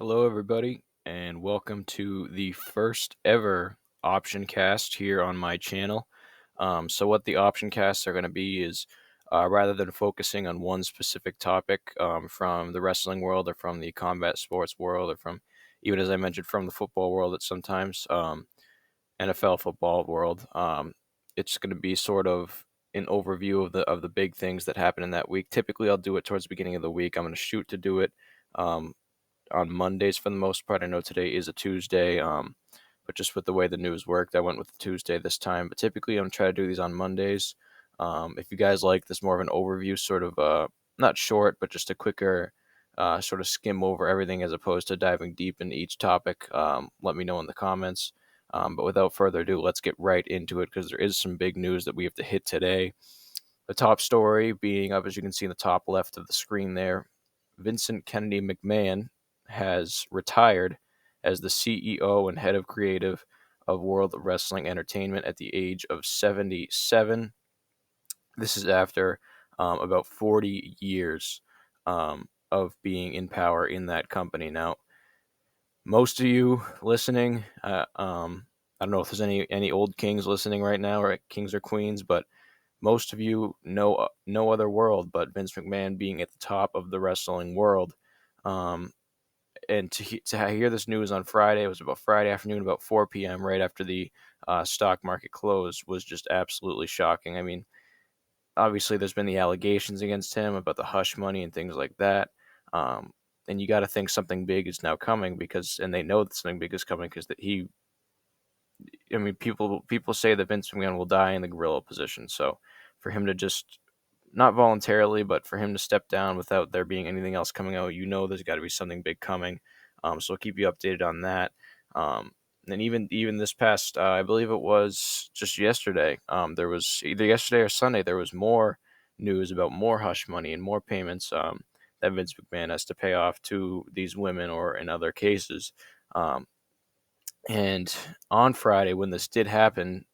Hello, everybody, and welcome to the first ever Optioncast here on my channel. So, what the Optioncasts are going to be is rather than focusing on one specific topic from the wrestling world or from the combat sports world or from, even as I mentioned, from the football world at sometimes, NFL football world, it's going to be sort of an overview of the big things that happen in that week. Typically, I'll do it towards the beginning of the week. I'm going to shoot to do it. Um, on Mondays for the most part. I know today is a Tuesday, but just with the way the news worked, I went with Tuesday this time. But typically, I'm trying to do these on Mondays. If you guys like this, more of an overview, sort of not short, but just a quicker sort of skim over everything as opposed to diving deep into each topic, let me know in the comments. But without further ado, let's get right into it because there is some big news that we have to hit today. The top story being up, as you can see in the top left of the screen there, Vincent Kennedy McMahon has retired as the CEO and head of creative of World Wrestling Entertainment at the age of 77. This is after about 40 years of being in power in that company. Now, most of you listening, I don't know if there's any old kings listening right now, or kings or queens, but most of you know no other world but Vince McMahon being at the top of the wrestling world. Um, and to hear this news on Friday, it was about Friday afternoon, about 4 p.m., right after the stock market closed, was just absolutely shocking. I mean, obviously, there's been the allegations against him about the hush money and things like that. Um, and you got to think something big is now coming and they know that something big is coming because I mean, people say that Vince McMahon will die in the gorilla position. So for him to just not voluntarily, but for him to step down without there being anything else coming out, there's got to be something big coming. So I'll keep you updated on that. And even this past, I believe it was just yesterday. There was either yesterday or Sunday. There was more news about more hush money and more payments that Vince McMahon has to pay off to these women or in other cases. Um, and on Friday, when this did happen,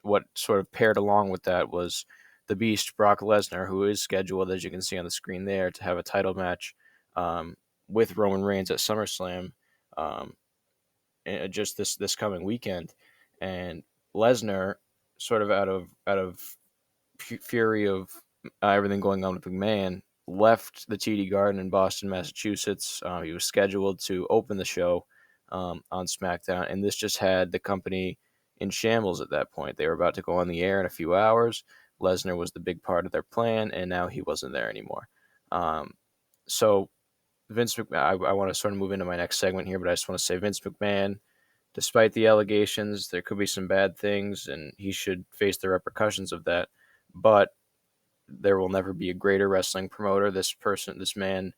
what sort of paired along with that was the Beast, Brock Lesnar, who is scheduled, as you can see on the screen there, to have a title match um, with Roman Reigns at SummerSlam um, just this coming weekend. And Lesnar, sort of out of fury of everything going on with McMahon, left the TD Garden in Boston, Massachusetts. He was scheduled to open the show on SmackDown, and this just had the company in shambles at that point. They were about to go on the air in a few hours. Lesnar was the big part of their plan, and now he wasn't there anymore. So Vince McMahon, I want to sort of move into my next segment here, but I just want to say Vince McMahon, despite the allegations, there could be some bad things, and he should face the repercussions of that. But there will never be a greater wrestling promoter. This man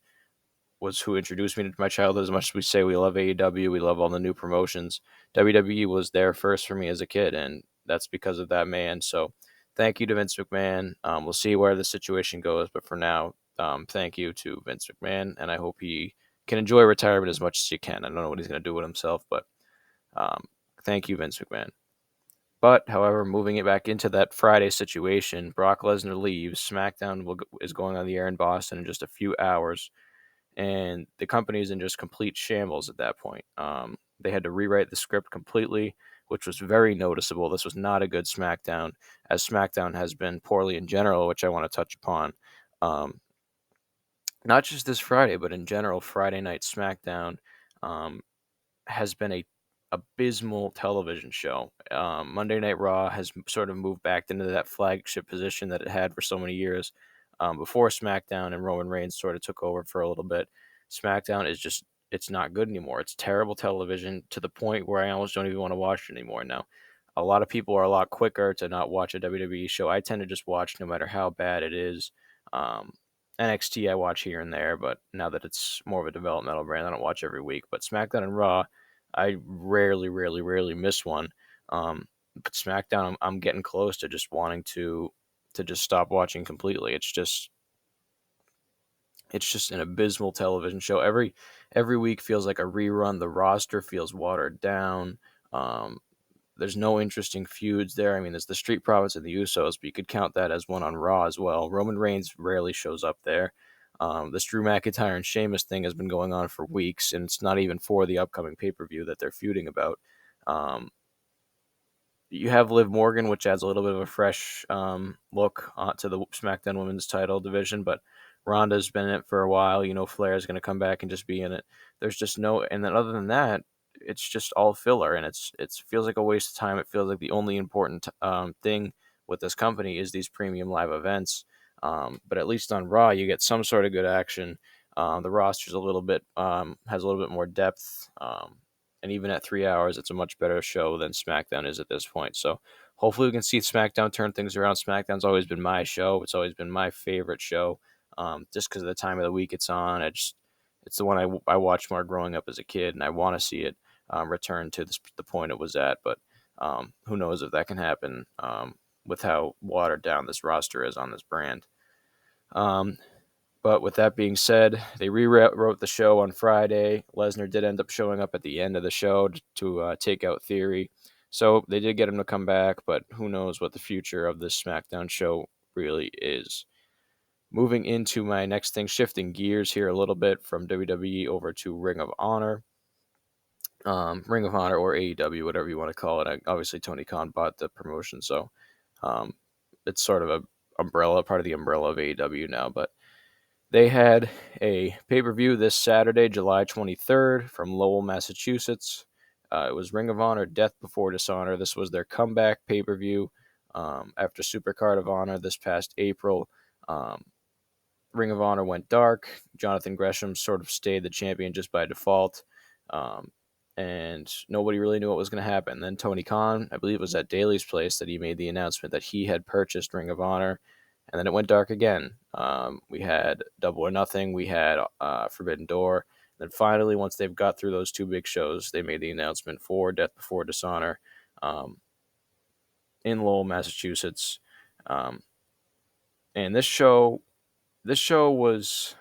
was who introduced me to my childhood. As much as we say we love AEW, we love all the new promotions. WWE was there first for me as a kid, and that's because of that man. So thank you to Vince McMahon. We'll see where the situation goes, but for now, thank you to Vince McMahon, and I hope he can enjoy retirement as much as he can. I don't know what he's going to do with himself, but um, thank you, Vince McMahon. But, however, moving it back into that Friday situation, Brock Lesnar leaves. SmackDown is going on the air in Boston in just a few hours, and the company is in just complete shambles at that point. They had to rewrite the script completely, which was very noticeable. This was not a good SmackDown, as SmackDown has been poorly in general, which I want to touch upon. Um, Not just this Friday, but in general, Friday Night SmackDown um, has been a abysmal television show. Monday Night Raw has sort of moved back into that flagship position that it had for so many years before SmackDown and Roman Reigns sort of took over for a little bit. SmackDown is just, it's not good anymore. It's terrible television to the point where I almost don't even want to watch it anymore now. A lot of people are a lot quicker to not watch a WWE show. I tend to just watch no matter how bad it is. Um, NXT I watch here and there, but now that it's more of a developmental brand, I don't watch every week. But SmackDown and Raw, I rarely miss one. But SmackDown, I'm getting close to just wanting to just stop watching completely. It's just an abysmal television show. Every week feels like a rerun. The roster feels watered down. Um, there's no interesting feuds there. I mean, there's the Street Profits and the Usos, but you could count that as one on Raw as well. Roman Reigns rarely shows up there. This Drew McIntyre and Sheamus thing has been going on for weeks, and it's not even for the upcoming pay-per-view that they're feuding about. You have Liv Morgan, which adds a little bit of a fresh look to the SmackDown Women's Title division, but Ronda's been in it for a while. Flair's going to come back and just be in it. There's just no, and then other than that, it's just all filler, and it feels like a waste of time. It feels like the only important thing with this company is these premium live events. But at least on Raw, you get some sort of good action. The roster's a little bit has a little bit more depth. And even at 3 hours, it's a much better show than SmackDown is at this point. So hopefully we can see SmackDown turn things around. SmackDown's always been my show. It's always been my favorite show, just because of the time of the week it's on. It's the one I watched more growing up as a kid, and I want to see it return to the point it was at. But who knows if that can happen with how watered down this roster is on this brand. But with that being said, they rewrote the show on Friday. Lesnar did end up showing up at the end of the show to take out Theory. So they did get him to come back, but who knows what the future of this SmackDown show really is. Moving into my next thing, shifting gears here a little bit from WWE over to Ring of Honor. Ring of Honor or AEW, whatever you want to call it. Obviously, Tony Khan bought the promotion, so it's sort of part of the umbrella of AEW now, but they had a pay-per-view this Saturday, July 23rd, from Lowell, Massachusetts. It was Ring of Honor Death Before Dishonor. This was their comeback pay-per-view after Supercard of Honor this past April. Ring of Honor went dark. Jonathan Gresham sort of stayed the champion just by default. And nobody really knew what was going to happen. Then Tony Khan, I believe it was at Daly's place, that he made the announcement that he had purchased Ring of Honor. And then it went dark again. We had Double or Nothing. We had Forbidden Door. And then finally, once they've got through those two big shows, they made the announcement for Death Before Dishonor in Lowell, Massachusetts. And this show was,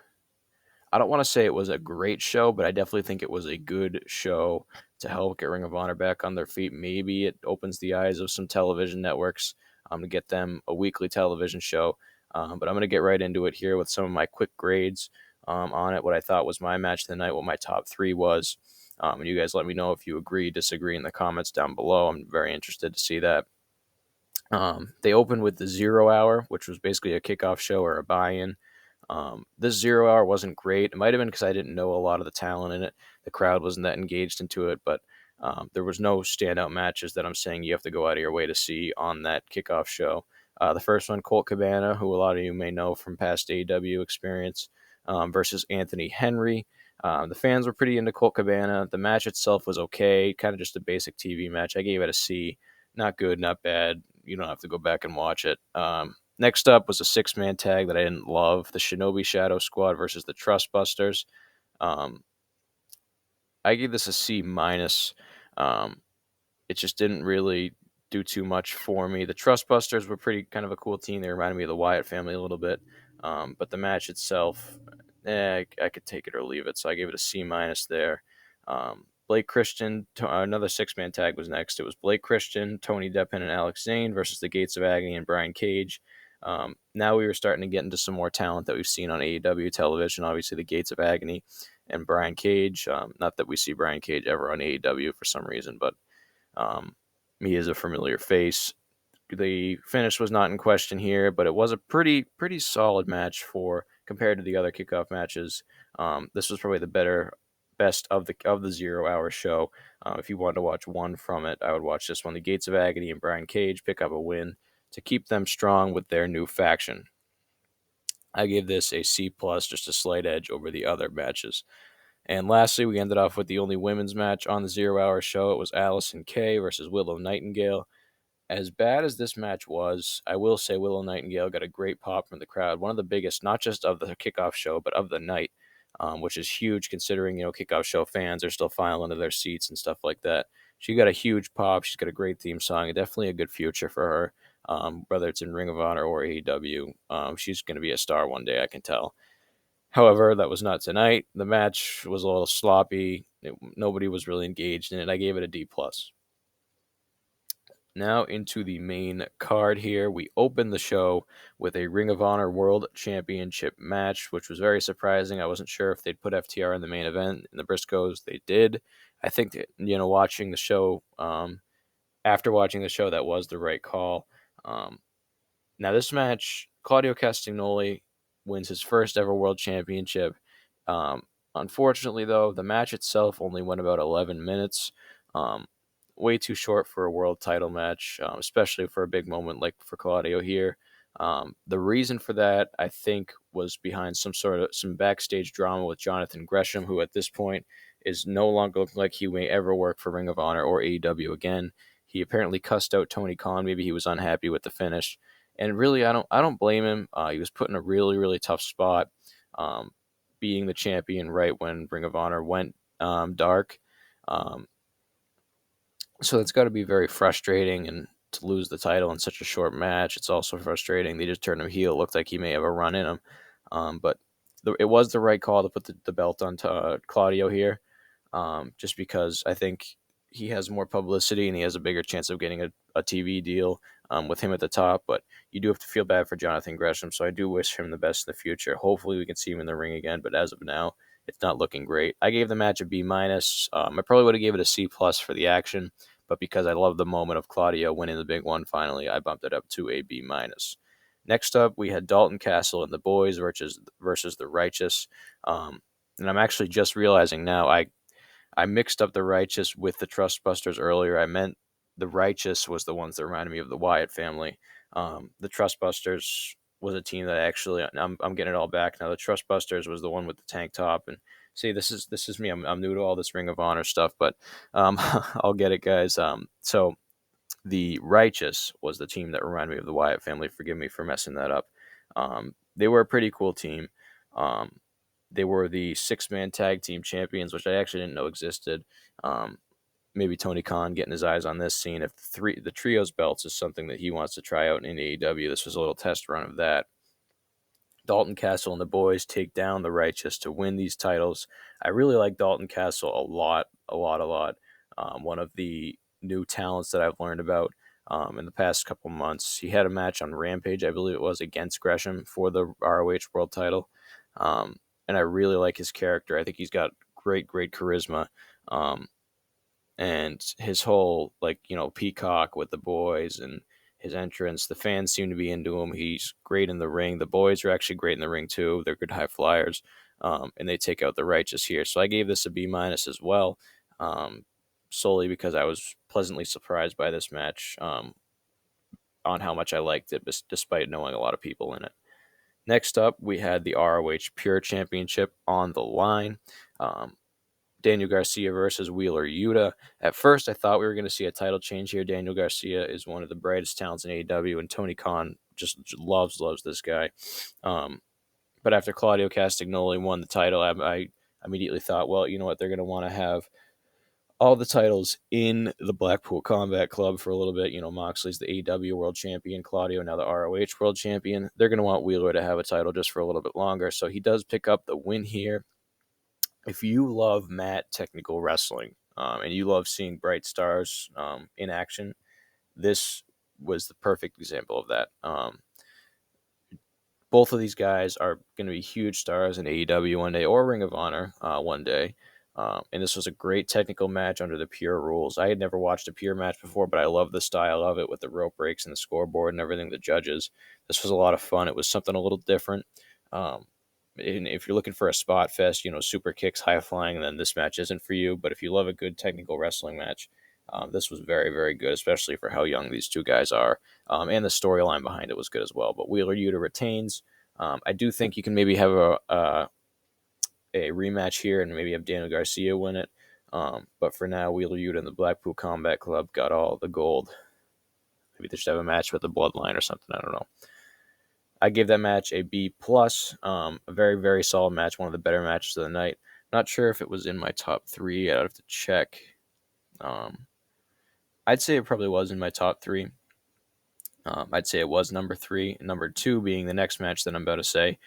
I don't want to say it was a great show, but I definitely think it was a good show to help get Ring of Honor back on their feet. Maybe it opens the eyes of some television networks to get them a weekly television show. But I'm going to get right into it here with some of my quick grades on it, what I thought was my match of the night, what my top three was. And you guys let me know if you agree, disagree in the comments down below. I'm very interested to see that. They opened with the 0 Hour, which was basically a kickoff show or a buy-in. This 0 Hour wasn't great. It might have been because I didn't know a lot of the talent in it. The crowd wasn't that engaged into it, but there was no standout matches that I'm saying you have to go out of your way to see on that kickoff show. The first one, Colt Cabana, who a lot of you may know from past AEW experience, versus Anthony Henry. The fans were pretty into Colt Cabana. The match itself was okay, kind of just a basic TV match. I gave it a C. Not good, not bad. You don't have to go back and watch it. Next up was a six-man tag that I didn't love, the Shinobi Shadow Squad versus the Trustbusters. I gave this a C minus. It just didn't really do too much for me. The Trustbusters were pretty kind of a cool team. They reminded me of the Wyatt family a little bit. But the match itself, I could take it or leave it. So I gave it a C minus there. Blake Christian, another six-man tag was next. It was Blake Christian, Tony Deppen, and Alex Zane versus the Gates of Agony and Brian Cage. Now we were starting to get into some more talent that we've seen on AEW television. Obviously, the Gates of Agony and Brian Cage. Not that we see Brian Cage ever on AEW for some reason, but he is a familiar face. The finish was not in question here, but it was a pretty solid match compared to the other kickoff matches. This was probably the best of the 0 Hour show. If you wanted to watch one from it, I would watch this one. The Gates of Agony and Brian Cage pick up a win to keep them strong with their new faction. I gave this a C+, just a slight edge over the other matches. And lastly, we ended off with the only women's match on the 0 Hour show. It was Allison Kay versus Willow Nightingale. As bad as this match was, I will say Willow Nightingale got a great pop from the crowd. One of the biggest, not just of the kickoff show, but of the night, which is huge considering, kickoff show fans are still filing into their seats and stuff like that. She got a huge pop. She's got a great theme song and definitely a good future for her, whether it's in Ring of Honor or AEW. She's going to be a star one day, I can tell. However, that was not tonight. The match was a little sloppy. Nobody was really engaged in it. I gave it a D+. Now into the main card here. We opened the show with a Ring of Honor World Championship match, which was very surprising. I wasn't sure if they'd put FTR in the main event. In the Briscoes, they did. I think that, watching the show, after watching the show, that was the right call. Now, this match, Claudio Castagnoli wins his first ever world championship. Um, Unfortunately, though, the match itself only went about 11 minutes. Um, Way too short for a world title match, especially for a big moment like for Claudio here. The reason for that, I think, was behind some backstage drama with Jonathan Gresham, who at this point is no longer looking like he may ever work for Ring of Honor or AEW again. He apparently cussed out Tony Khan. Maybe he was unhappy with the finish. And really, I don't blame him. He was put in a really, really tough spot, um, being the champion right when Ring of Honor went dark. Um, so it's got to be very frustrating, and to lose the title in such a short match, it's also frustrating. They just turned him heel. It looked like he may have a run in him, but it was the right call to put the belt on Claudio here, just because I think he has more publicity and he has a bigger chance of getting a TV deal with him at the top. But you do have to feel bad for Jonathan Gresham, so I do wish him the best in the future. Hopefully we can see him in the ring again, but as of now, it's not looking great. I gave the match a B minus. I probably would have gave it a C plus for the action, but because I love the moment of Claudio winning the big one finally, I bumped it up to a B minus. Next up, we had Dalton Castle and the Boys versus the Righteous. And I'm actually just realizing now I mixed up the Righteous with the Trustbusters earlier. I meant the Righteous was the ones that reminded me of the Wyatt family. The Trustbusters was a team that I'm getting it all back now. The Trustbusters was the one with the tank top, and see, this is me. I'm new to all this Ring of Honor stuff, but I'll get it, guys. So the Righteous was the team that reminded me of the Wyatt family. Forgive me for messing that up. They were a pretty cool team. Um, they were the six-man tag team champions, which I actually didn't know existed. Maybe Tony Khan getting his eyes on this, seeing if the trios belts is something that he wants to try out in AEW. This was a little test run of that. Dalton Castle and the Boys take down the Righteous to win these titles. I really like Dalton Castle a lot, a lot, a lot. One of the new talents that I've learned about in the past couple months. He had a match on Rampage, I believe it was, against Gresham for the ROH World title. And I really like his character. I think he's got great, great charisma. And his whole, Peacock with the Boys and his entrance, the fans seem to be into him. He's great in the ring. The Boys are actually great in the ring too. They're good high flyers, and they take out the Righteous here. So I gave this a B minus as well, solely because I was pleasantly surprised by this match, on how much I liked it, despite knowing a lot of people in it. Next up, we had the ROH Pure Championship on the line. Daniel Garcia versus Wheeler Yuta. At first, I thought we were going to see a title change here. Daniel Garcia is one of the brightest talents in AEW, and Tony Khan just loves this guy. But after Claudio Castagnoli won the title, I immediately thought, well, you know what? They're going to want to have all the titles in the Blackpool Combat Club for a little bit. Moxley's the AEW World Champion, Claudio now the ROH World Champion. They're going to want Wheeler to have a title just for a little bit longer. So he does pick up the win here. If you love mat technical wrestling, and you love seeing bright stars in action, this was the perfect example of that. Both of these guys are going to be huge stars in AEW one day or Ring of Honor one day. And this was a great technical match under the Pure rules. I had never watched a Pure match before, but I love the style of it with the rope breaks and the scoreboard and everything, the judges. This was a lot of fun. It was something a little different. And if you're looking for a spot fest, super kicks, high flying, then this match isn't for you. But if you love a good technical wrestling match, this was very, very good, especially for how young these two guys are. And the storyline behind it was good as well. But Wheeler Yuta retains. I do think you can maybe have a rematch here and maybe have Daniel Garcia win it. But for now, Wheeler Yuta and the Blackpool Combat Club got all the gold. Maybe they should have a match with the Bloodline or something. I don't know. I gave that match a B plus. A very, very solid match. One of the better matches of the night. Not sure if it was in my top 3. I'd have to check. I'd say it probably was in my top 3. I'd say it was number 3. Number 2 being the next match that I'm about to say.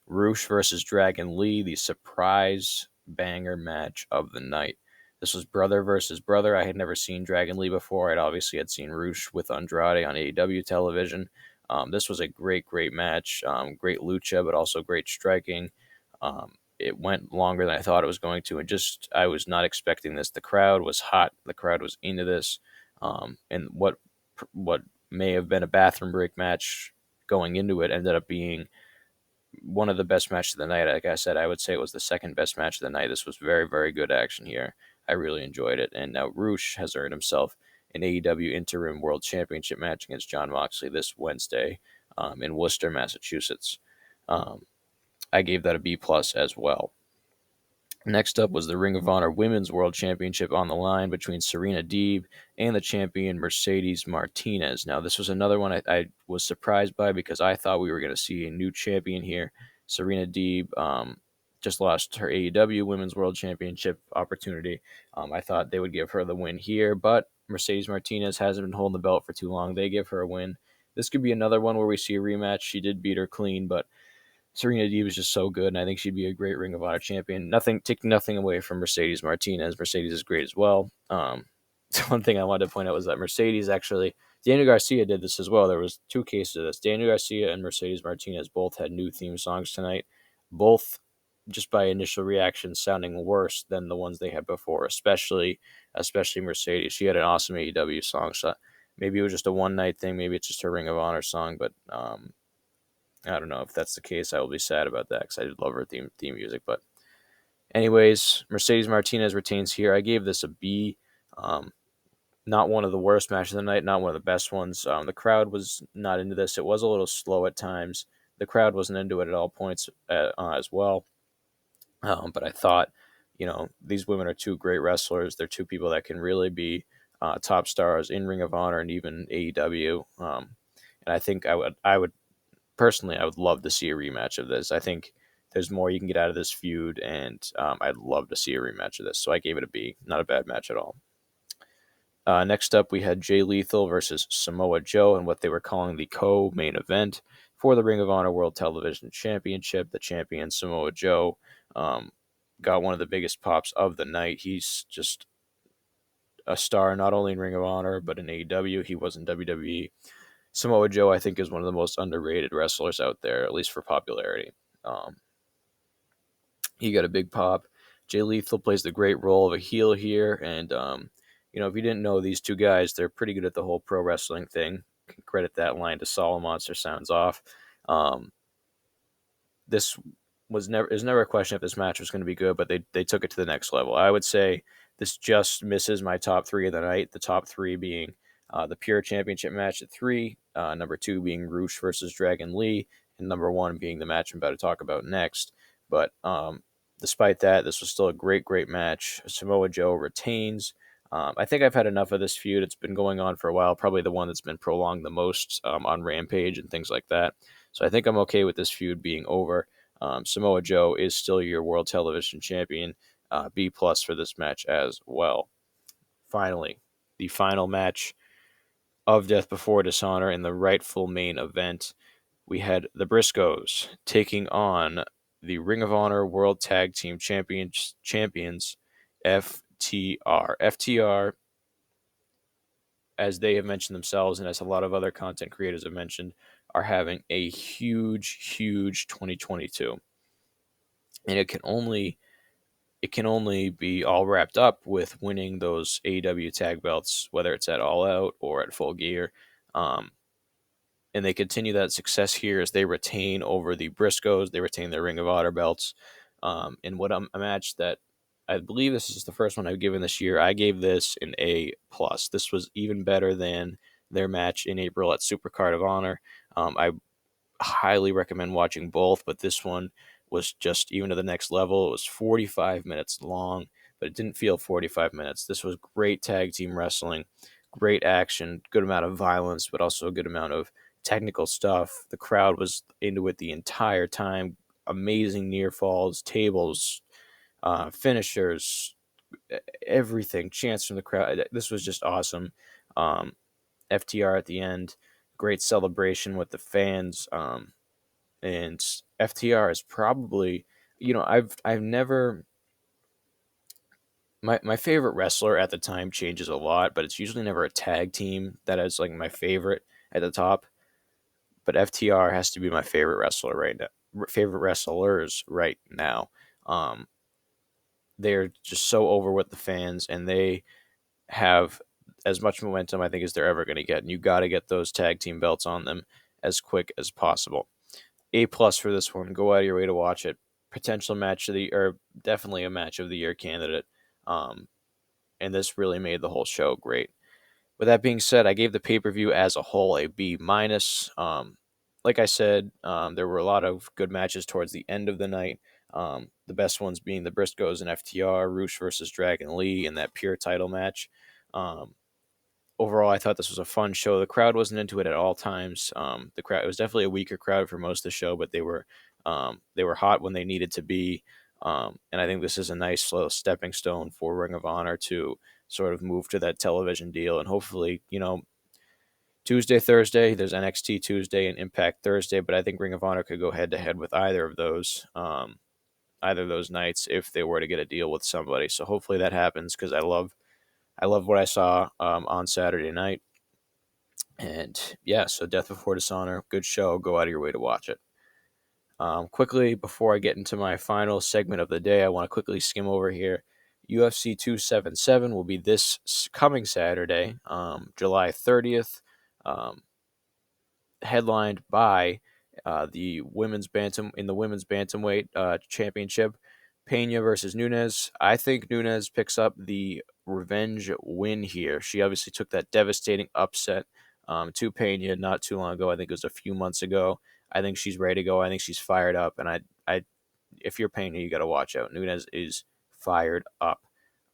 Roosh versus Dragon Lee, the surprise banger match of the night. This was brother versus brother. I had never seen Dragon Lee before. I'd obviously had seen Roosh with Andrade on AEW television. This was a great match. Great lucha, but also great striking. It went longer than I thought it was going to, and just I was not expecting this. The crowd was hot. The crowd was into this, and what may have been a bathroom break match going into it ended up being one of the best matches of the night. Like I said, I would say it was the second best match of the night. This was very good action here. I really enjoyed it, and now Roosh has earned himself an AEW Interim World Championship match against Jon Moxley this Wednesday in Worcester, Massachusetts. I gave that a B plus as well. Next up was the Ring of Honor Women's World Championship on the line between Serena Deeb and the champion Mercedes Martinez. Now, this was another one I was surprised by because I thought we were going to see a new champion here. Serena Deeb just lost her AEW Women's World Championship opportunity. I thought they would give her the win here, but Mercedes Martinez hasn't been holding the belt for too long. They give her a win. This could be another one where we see a rematch. She did beat her clean, but Serena Deeb was just so good, and I think she'd be a great Ring of Honor champion. Taking nothing away from Mercedes Martinez. Mercedes is great as well. One thing I wanted to point out was that Mercedes actually, Daniel Garcia did this as well. There was two cases of this. Daniel Garcia and Mercedes Martinez both had new theme songs tonight, both just by initial reaction sounding worse than the ones they had before, especially Mercedes. She had an awesome AEW song, so maybe it was just a one night thing. Maybe it's just her Ring of Honor song, but I don't know if that's the case. I will be sad about that because I did love her theme music. But anyways, Mercedes Martinez retains here. I gave this a B. Not one of the worst matches of the night, not one of the best ones. The crowd was not into this. It was a little slow at times. The crowd wasn't into it at all points as well. But I thought, these women are two great wrestlers. They're two people that can really be top stars in Ring of Honor and even AEW. And I think I would personally, I would love to see a rematch of this. I think there's more you can get out of this feud, and I'd love to see a rematch of this. So I gave it a B. Not a bad match at all. Next up, we had Jay Lethal versus Samoa Joe and what they were calling the co-main event for the Ring of Honor World Television Championship. The champion, Samoa Joe, got one of the biggest pops of the night. He's just a star, not only in Ring of Honor, but in AEW. He was in WWE. Samoa Joe, I think, is one of the most underrated wrestlers out there, at least for popularity. He got a big pop. Jay Lethal plays the great role of a heel here, and if you didn't know these two guys, they're pretty good at the whole pro wrestling thing. Can credit that line to Solid Monster Sounds Off. This was never a question if this match was going to be good, but they took it to the next level. I would say this just misses my top three of the night. The top three being the Pure Championship match at 3, number 2 being Roosh versus Dragon Lee, and number 1 being the match I'm about to talk about next. But despite that, this was still a great match. Samoa Joe retains. I think I've had enough of this feud. It's been going on for a while, probably the one that's been prolonged the most on Rampage and things like that. So I think I'm okay with this feud being over. Samoa Joe is still your World Television Champion. B plus for this match as well. Finally, the final match of Death Before Dishonor in the rightful main event. We had the Briscoes taking on the Ring of Honor World Tag Team Champions FTR. FTR, as they have mentioned themselves and as a lot of other content creators have mentioned, are having a huge 2022. And it can only be all wrapped up with winning those AEW tag belts, whether it's at All Out or at Full Gear. And they continue that success here as they retain over the Briscoes. They retain their Ring of Honor belts. And what a match that I believe this is the first one I've given this year. I gave this an A+. This was even better than their match in April at Supercard of Honor. I highly recommend watching both, but this one was just even to the next level. It was 45 minutes long, but it didn't feel 45 minutes. This was great tag team wrestling, great action, good amount of violence, but also a good amount of technical stuff. The crowd was into it the entire time. Amazing near falls, tables, finishers, everything. Chants from the crowd. This was just awesome. FTR at the end, great celebration with the fans. And FTR is probably, I've never, my favorite wrestler at the time changes a lot, but it's usually never a tag team that is like my favorite at the top. But FTR has to be my favorite wrestler right now. Favorite wrestlers right now. Um, they're just so over with the fans, and they have as much momentum I think as they're ever going to get. And you got to get those tag team belts on them as quick as possible. A+ for this one. Go out of your way to watch it. Potential match of the, or definitely a match of the year candidate. Um, and this really made the whole show great. With that being said, I gave the pay per view as a whole a B minus. Like I said, there were a lot of good matches towards the end of the night. The best ones being the Briscoes and FTR, Roosh versus Dragon Lee, and that pure title match. Um, Overall, I thought this was a fun show. The crowd wasn't into it at all times. The crowd, it was definitely a weaker crowd for most of the show, but they were hot when they needed to be. And I think this is a nice little stepping stone for Ring of Honor to sort of move to that television deal, and hopefully, Tuesday, Thursday, there's NXT Tuesday and Impact Thursday, but I think Ring of Honor could go head to head with either of those nights if they were to get a deal with somebody. So hopefully that happens because I love what I saw on Saturday night. And yeah, so Death Before Dishonor, good show. Go out of your way to watch it. Quickly, before I get into my final segment of the day, I want to quickly skim over here. UFC 277 will be this coming Saturday, July 30th, headlined by the women's bantamweight championship, Pena versus Nunes. I think Nunes picks up the revenge win here. She obviously took that devastating upset to Pena not too long ago. I think it was a few months ago. I think she's ready to go. I think she's fired up, and if you're Pena, you got to watch out. Nunes is fired up.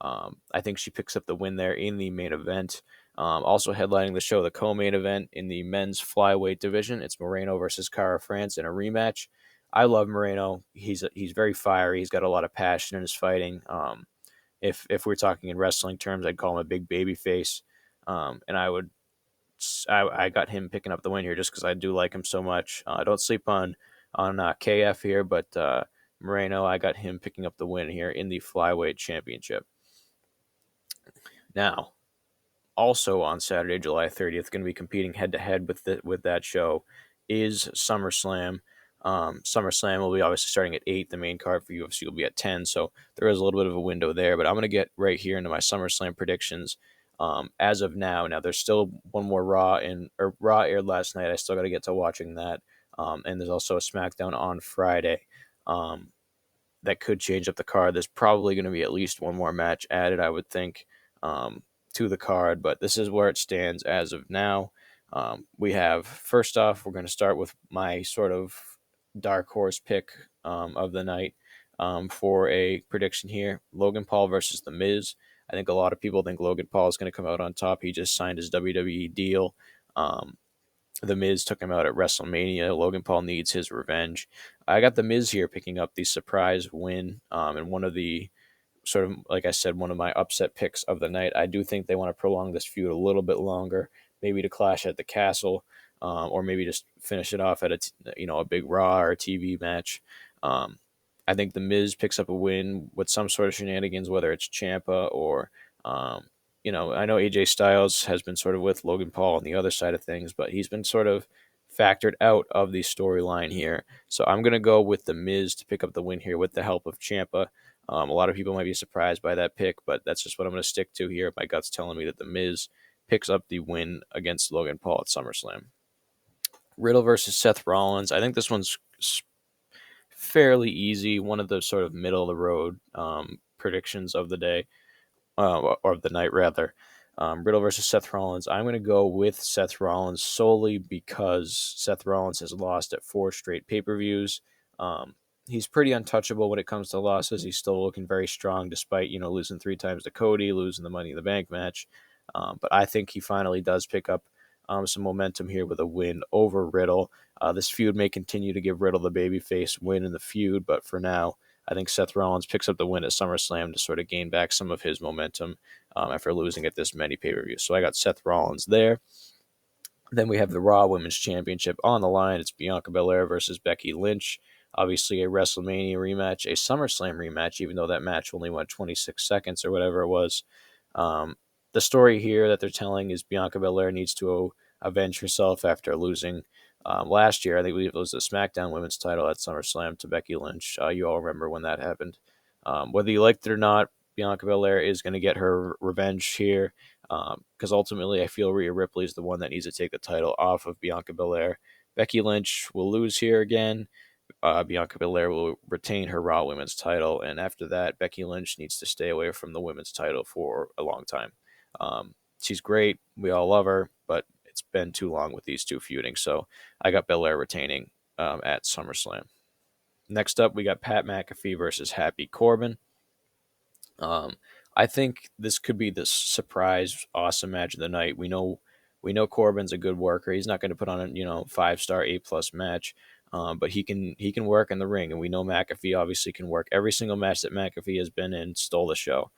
I think she picks up the win there in the main event. Also headlining the show, the co-main event in the men's flyweight division. It's Moreno versus Cara France in a rematch. I love Moreno. He's very fiery. He's got a lot of passion in his fighting. If we're talking in wrestling terms, I'd call him a big baby face. And I got him picking up the win here just because I do like him so much. I don't sleep on KF here, but Moreno, I got him picking up the win here in the flyweight championship. Now, also on Saturday, July 30th, going to be competing head to head with that show is SummerSlam. SummerSlam will be obviously starting at 8. The main card for UFC will be at 10, so there is a little bit of a window there. But I'm going to get right here into my SummerSlam predictions. As of now, there's still one more Raw aired last night. I still got to get to watching that. And there's also a SmackDown on Friday. That could change up the card. There's probably going to be at least one more match added, I would think, to the card, but this is where it stands as of now. We have, first off, we're going to start with my sort of dark horse pick of the night for a prediction here. Logan Paul versus The Miz. I think a lot of people think Logan Paul is going to come out on top. He just signed his WWE deal. The Miz took him out at WrestleMania. Logan Paul needs his revenge. I got The Miz here picking up the surprise win and one of the sort of, like I said, one of my upset picks of the night. I do think they want to prolong this feud a little bit longer, maybe to clash at the Castle, or maybe just finish it off at a big Raw or a TV match. I think The Miz picks up a win with some sort of shenanigans, whether it's Ciampa or I know AJ Styles has been sort of with Logan Paul on the other side of things, but he's been sort of factored out of the storyline here. So I'm going to go with The Miz to pick up the win here with the help of Ciampa. A lot of people might be surprised by that pick, but that's just what I'm going to stick to here. My gut's telling me that The Miz picks up the win against Logan Paul at SummerSlam. Riddle versus Seth Rollins. I think this one's fairly easy. One of the sort of middle of the road predictions of the day. Or of the night, rather. Riddle versus Seth Rollins. I'm going to go with Seth Rollins solely because Seth Rollins has lost at 4 straight pay-per-views. He's pretty untouchable when it comes to losses. He's still looking very strong despite, losing 3 times to Cody, losing the Money in the Bank match. But I think he finally does pick up some momentum here with a win over Riddle. This feud may continue to give Riddle the babyface win in the feud, but for now, I think Seth Rollins picks up the win at SummerSlam to sort of gain back some of his momentum after losing at this many pay-per-views. So I got Seth Rollins there. Then we have the Raw Women's Championship on the line. It's Bianca Belair versus Becky Lynch. obviously a WrestleMania rematch, a SummerSlam rematch, even though that match only went 26 seconds or whatever it was. The story here that they're telling is Bianca Belair needs to avenge herself after losing last year. I think it was the SmackDown Women's title at SummerSlam to Becky Lynch. You all remember when that happened. Whether you liked it or not, Bianca Belair is going to get her revenge here because ultimately I feel Rhea Ripley is the one that needs to take the title off of Bianca Belair. Becky Lynch will lose here again. Bianca Belair will retain her Raw Women's title, and after that, Becky Lynch needs to stay away from the Women's title for a long time. She's great. We all love her, but it's been too long with these two feuding, so I got Belair retaining at SummerSlam. Next up, we got Pat McAfee versus Happy Corbin. I think this could be the surprise, awesome match of the night. We know Corbin's a good worker. He's not going to put on a 5-star A+ match, but he can work in the ring, and we know McAfee obviously can work. Every single match that McAfee has been in stole the show.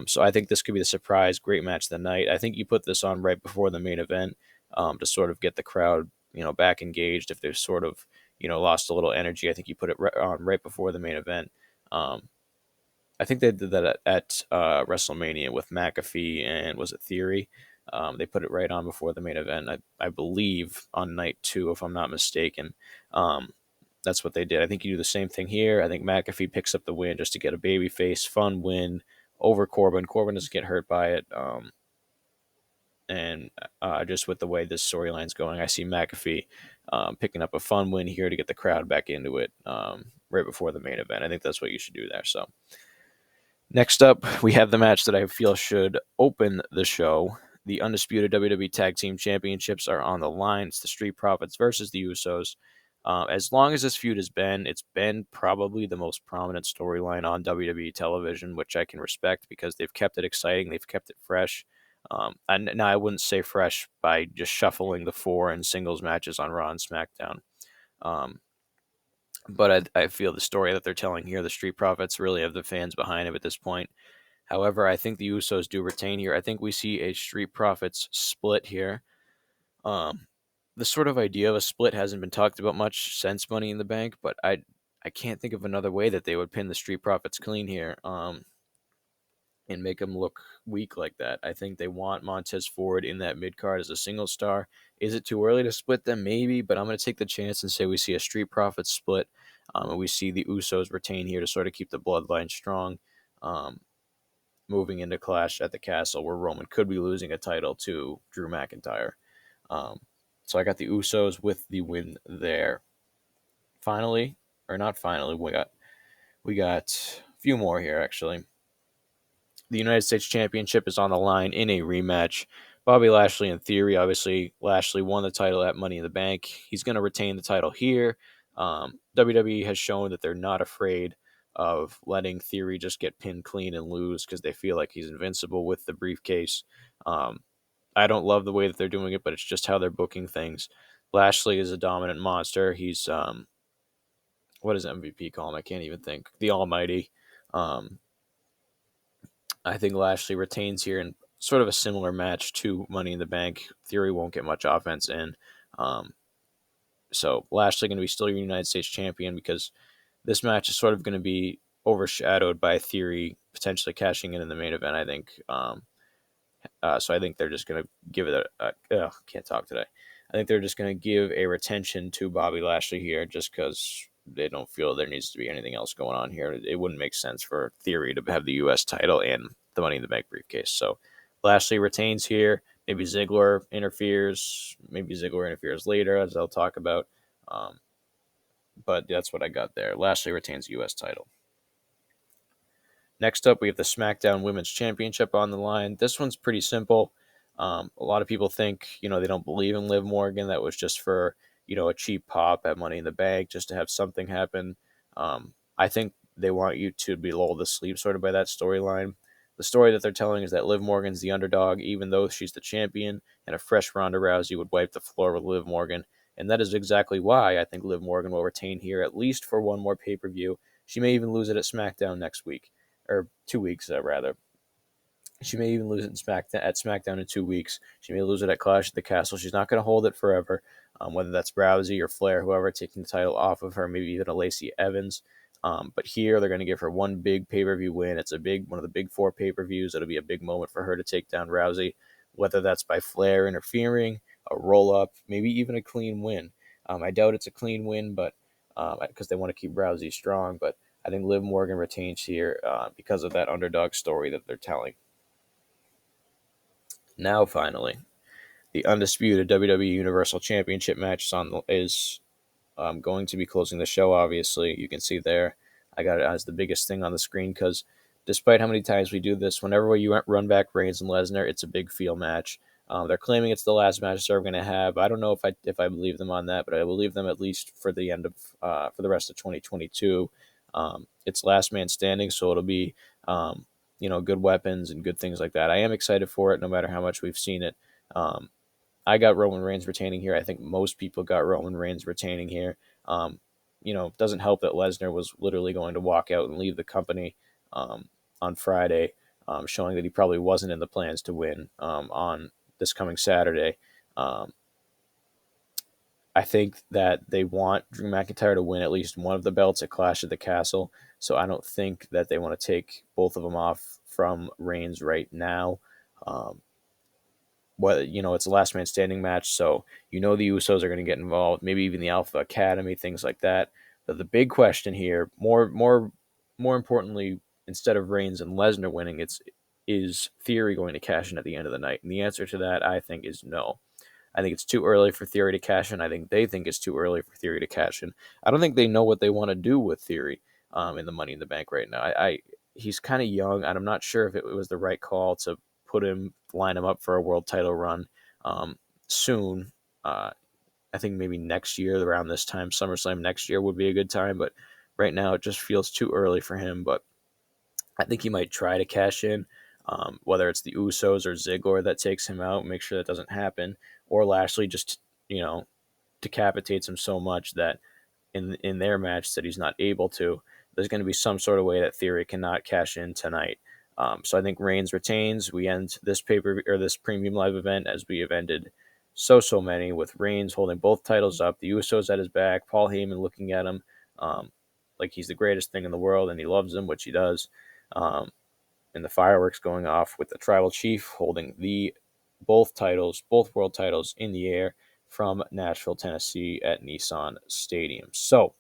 So I think this could be the surprise, great match of the night. I think you put this on right before the main event to sort of get the crowd back engaged if they've sort of lost a little energy. I think you put it on right before the main event. I think they did that at WrestleMania with McAfee and was it Theory? They put it right on before the main event. I believe on night 2, if I'm not mistaken. That's what they did. I think you do the same thing here. I think McAfee picks up the win just to get a babyface fun win over Corbin. Corbin doesn't get hurt by it. And just with the way this storyline's going, I see McAfee picking up a fun win here to get the crowd back into it right before the main event. I think that's what you should do there. So next up, we have the match that I feel should open the show. The undisputed WWE Tag Team Championships are on the line. It's the Street Profits versus the Usos. As long as this feud has been, it's been probably the most prominent storyline on WWE television, which I can respect because they've kept it exciting. They've kept it fresh. And now I wouldn't say fresh by just shuffling the 4 and singles matches on Raw and SmackDown. But I feel the story that they're telling here, the Street Profits really have the fans behind them at this point. However, I think the Usos do retain here. I think we see a Street Profits split here. The sort of idea of a split hasn't been talked about much since Money in the Bank, but I can't think of another way that they would pin the Street Profits clean here and make them look weak like that. I think they want Montez Ford in that mid card as a single star. Is it too early to split them? Maybe, but I'm going to take the chance and say we see a Street Profits split, and we see the Usos retain here to sort of keep the bloodline strong. Moving into Clash at the Castle, where Roman could be losing a title to Drew McIntyre. So I got the Usos with the win there. Finally, or not finally, we got a few more here actually. The United States Championship is on the line in a rematch. Bobby Lashley, in theory, obviously Lashley won the title at Money in the Bank. He's going to retain the title here. WWE has shown that they're not afraid of letting Theory just get pinned clean and lose because they feel like he's invincible with the briefcase. I don't love the way that they're doing it, but it's just how they're booking things. Lashley is a dominant monster. He's what does MVP call him? I can't even think. The Almighty. I think Lashley retains here in sort of a similar match to Money in the Bank. Theory won't get much offense in. So Lashley going to be still your United States champion because this match is sort of going to be overshadowed by Theory potentially cashing in the main event, I think. So I think they're just going to give it can't talk today. I think they're just going to give a retention to Bobby Lashley here just because they don't feel there needs to be anything else going on here. It wouldn't make sense for Theory to have the U.S. title and the Money in the Bank briefcase. So Lashley retains here. Maybe Ziggler interferes. Maybe Ziggler interferes later, as I'll talk about. But that's what I got there. Lashley retains the U.S. title. Next up, we have the SmackDown Women's Championship on the line. This one's pretty simple. A lot of people think, they don't believe in Liv Morgan. That was just for, a cheap pop at Money in the Bank, just to have something happen. I think they want you to be lulled to sleep sort of by that storyline. The story that they're telling is that Liv Morgan's the underdog, even though she's the champion, and a fresh Ronda Rousey would wipe the floor with Liv Morgan. And that is exactly why I think Liv Morgan will retain here, at least for one more pay-per-view. She may even lose it at SmackDown next week. Or 2 weeks, rather. She may even lose it at SmackDown in 2 weeks. She may lose it at Clash at the Castle. She's not going to hold it forever, whether that's Rousey or Flair, whoever, taking the title off of her, maybe even a Lacey Evans. But here they're going to give her one big pay-per-view win. It's one of the big 4 pay-per-views. It'll be a big moment for her to take down Rousey, whether that's by Flair interfering, a roll-up, maybe even a clean win. I doubt it's a clean win, but because they want to keep Rousey strong. But I think Liv Morgan retains here because of that underdog story that they're telling. Now, finally, the undisputed WWE Universal Championship match is going to be closing the show. Obviously, you can see there, I got it as the biggest thing on the screen because despite how many times we do this, whenever you run back Reigns and Lesnar, it's a big feel match. They're claiming it's the last match they're going to have. I don't know if I believe them on that, but I believe them at least for the end of for the rest of 2022. It's last man standing, so it'll be good weapons and good things like that. I am excited for it, no matter how much we've seen it. I got Roman Reigns retaining here. I think most people got Roman Reigns retaining here. It doesn't help that Lesnar was literally going to walk out and leave the company on Friday, showing that he probably wasn't in the plans to win on this coming Saturday. I think that they want Drew McIntyre to win at least one of the belts at Clash at the Castle, so I don't think that they want to take both of them off from Reigns right now. It's a last man standing match, so the Usos are going to get involved, maybe even the Alpha Academy, things like that. But the big question here, more importantly, instead of Reigns and Lesnar winning, is Theory going to cash in at the end of the night? And the answer to that, I think, is no. I think it's too early for Theory to cash in. I think they think it's too early for Theory to cash in. I don't think they know what they want to do with Theory in the Money in the Bank right now. He's kind of young, and I'm not sure if it was the right call to line him up for a world title run soon. I think maybe next year, around this time, SummerSlam next year would be a good time. But right now, it just feels too early for him. But I think he might try to cash in, whether it's the Usos or Ziggler that takes him out, make sure that doesn't happen, or Lashley just decapitates him so much that in their match that he's not able to. There's going to be some sort of way that Theory cannot cash in tonight. So I think Reigns retains. We end this this premium live event as we have ended so many, with Reigns holding both titles up, the Usos at his back, Paul Heyman looking at him like he's the greatest thing in the world and he loves him, which he does. And the fireworks going off with the Tribal Chief holding both world titles in the air from Nashville, Tennessee at Nissan Stadium. So,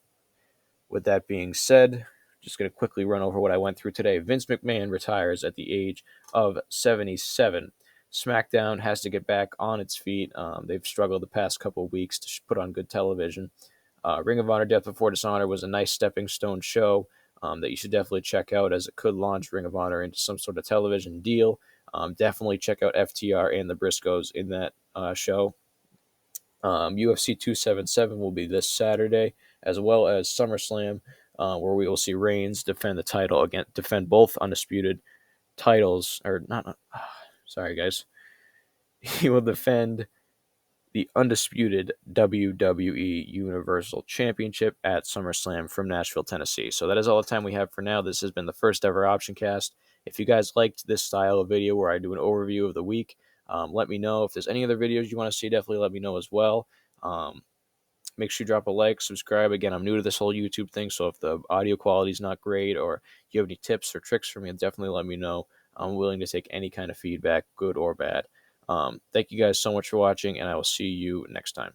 with that being said, just going to quickly run over what I went through today. Vince McMahon retires at the age of 77. SmackDown has to get back on its feet. They've struggled the past couple of weeks to put on good television. Ring of Honor Death Before Dishonor was a nice stepping stone show that you should definitely check out, as it could launch Ring of Honor into some sort of television deal. Definitely check out FTR and the Briscoes in that show. UFC 277 will be this Saturday, as well as SummerSlam, where we will see Reigns defend both undisputed titles, or not. Sorry, guys. He will defend the undisputed WWE Universal Championship at SummerSlam from Nashville, Tennessee. So that is all the time we have for now. This has been the first ever Optioncast. If you guys liked this style of video where I do an overview of the week, let me know. If there's any other videos you want to see, definitely let me know as well. Make sure you drop a like, subscribe. Again, I'm new to this whole YouTube thing, so if the audio quality is not great or you have any tips or tricks for me, definitely let me know. I'm willing to take any kind of feedback, good or bad. Thank you guys so much for watching, and I will see you next time.